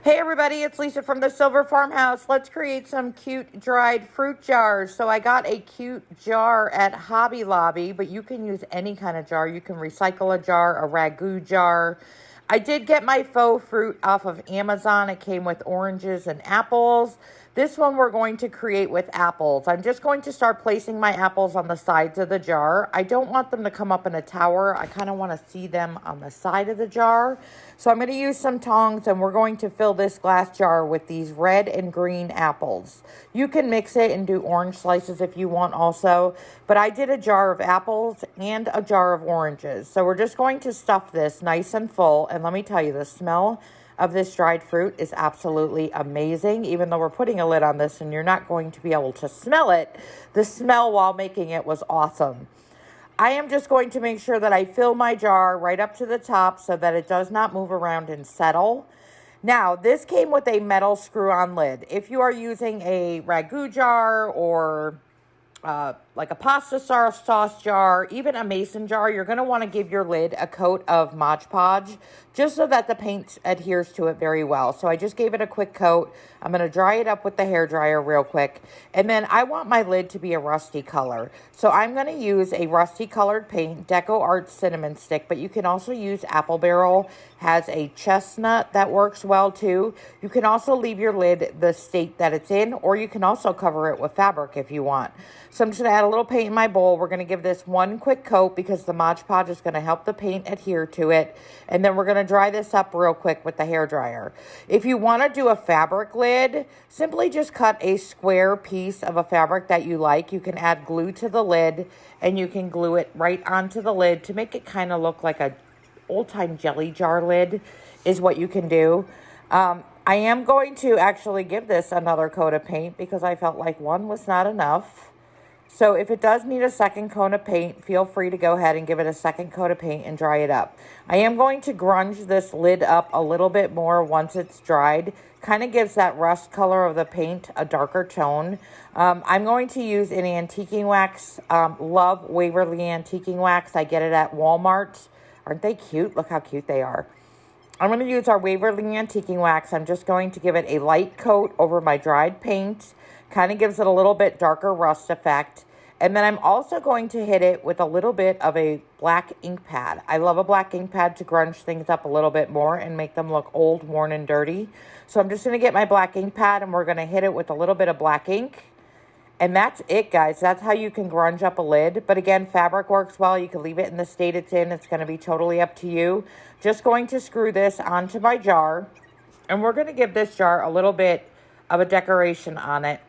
Hey everybody, it's Lisa from the Silver Farmhouse. Let's create some cute dried fruit jars. So I got a cute jar at Hobby Lobby, but you can use any kind of jar. You can recycle a jar, a ragu jar. I did get my faux fruit off of Amazon. It came with oranges and apples. This one we're going to create with apples. I'm just going to start placing my apples on the sides of the jar. I don't want them to come up in a tower. I kind of want to see them on the side of the jar. So I'm going to use some tongs and we're going to fill this glass jar with these red and green apples. You can mix it and do orange slices if you want also, but I did a jar of apples and a jar of oranges. So we're just going to stuff this nice and full, and let me tell you, the smell of this dried fruit is absolutely amazing. Even though we're putting a lid on this and you're not going to be able to smell it, the smell while making it was awesome. I am just going to make sure that I fill my jar right up to the top so that it does not move around and settle. Now, this came with a metal screw-on lid. If you are using a ragu jar or like a pasta sauce jar, even a mason jar, you're going to want to give your lid a coat of Mod Podge just so that the paint adheres to it very well. So I just gave it a quick coat. I'm going to dry it up with the hairdryer real quick. And then I want my lid to be a rusty color. So I'm going to use a rusty colored paint, Deco Art Cinnamon Stick, but you can also use Apple Barrel. Has a chestnut that works well too. You can also leave your lid the state that it's in, or you can also cover it with fabric if you want. So I'm just going to add a little paint in my bowl. We're going to give this one quick coat because the Mod Podge is going to help the paint adhere to it. And then we're going to dry this up real quick with the hairdryer. If you want to do a fabric lid, simply just cut a square piece of a fabric that you like. You can add glue to the lid and you can glue it right onto the lid to make it kind of look like a old-time jelly jar lid is what you can do. I am going to actually give this another coat of paint because I felt like one was not enough. So if it does need a second coat of paint, feel free to go ahead and give it a second coat of paint and dry it up. I am going to grunge this lid up a little bit more once it's dried. Kind of gives that rust color of the paint a darker tone. I'm going to use an antiquing wax. Love Waverly antiquing wax. I get it at Walmart. Aren't they cute? Look how cute they are. I'm going to use our Waverly antiquing wax. I'm just going to give it a light coat over my dried paint. Kind of gives it a little bit darker rust effect. And then I'm also going to hit it with a little bit of a black ink pad. I love a black ink pad to grunge things up a little bit more and make them look old, worn, and dirty. So I'm just going to get my black ink pad and we're going to hit it with a little bit of black ink. And that's it, guys. That's how you can grunge up a lid. But again, fabric works well. You can leave it in the state it's in. It's going to be totally up to you. Just going to screw this onto my jar. And we're going to give this jar a little bit of a decoration on it.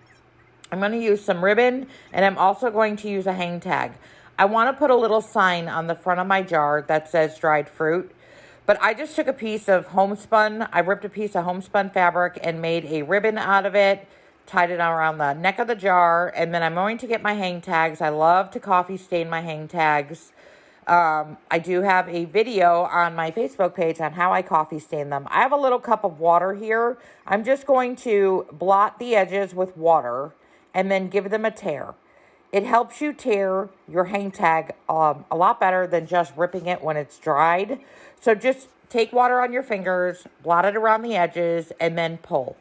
I'm going to use some ribbon, and I'm also going to use a hang tag. I want to put a little sign on the front of my jar that says dried fruit. But I just took a piece of homespun. I ripped a piece of homespun fabric and made a ribbon out of it. Tied it around the neck of the jar, and then I'm going to get my hang tags. I love to coffee stain my hang tags. I do have a video on my Facebook page on how I coffee stain them. I have a little cup of water here. I'm just going to blot the edges with water and then give them a tear. It helps you tear your hang tag a lot better than just ripping it when it's dried. So just take water on your fingers, blot it around the edges, and then pull.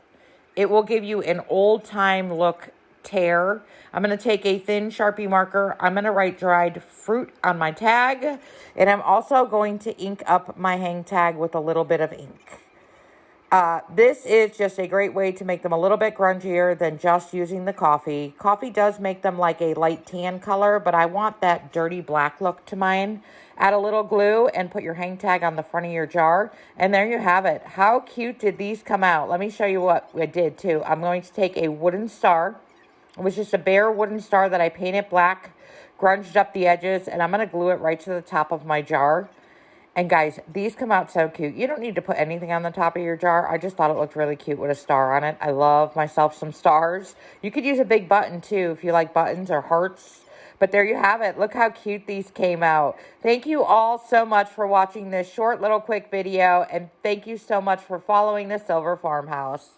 It will give you an old-time look tear. I'm going to take a thin Sharpie marker. I'm going to write dried fruit on my tag. And I'm also going to ink up my hang tag with a little bit of ink. This is just a great way to make them a little bit grungier than just using the coffee. Coffee does make them like a light tan color, but I want that dirty black look to mine. Add a little glue and put your hang tag on the front of your jar. And there you have it. How cute did these come out? Let me show you what I did too. I'm going to take a wooden star. It was just a bare wooden star that I painted black, grunged up the edges, and I'm going to glue it right to the top of my jar. And guys, these come out so cute. You don't need to put anything on the top of your jar. I just thought it looked really cute with a star on it. I love myself some stars. You could use a big button too if you like buttons or hearts. But there you have it. Look how cute these came out. Thank you all so much for watching this short little quick video. And thank you so much for following the Silver Farmhouse.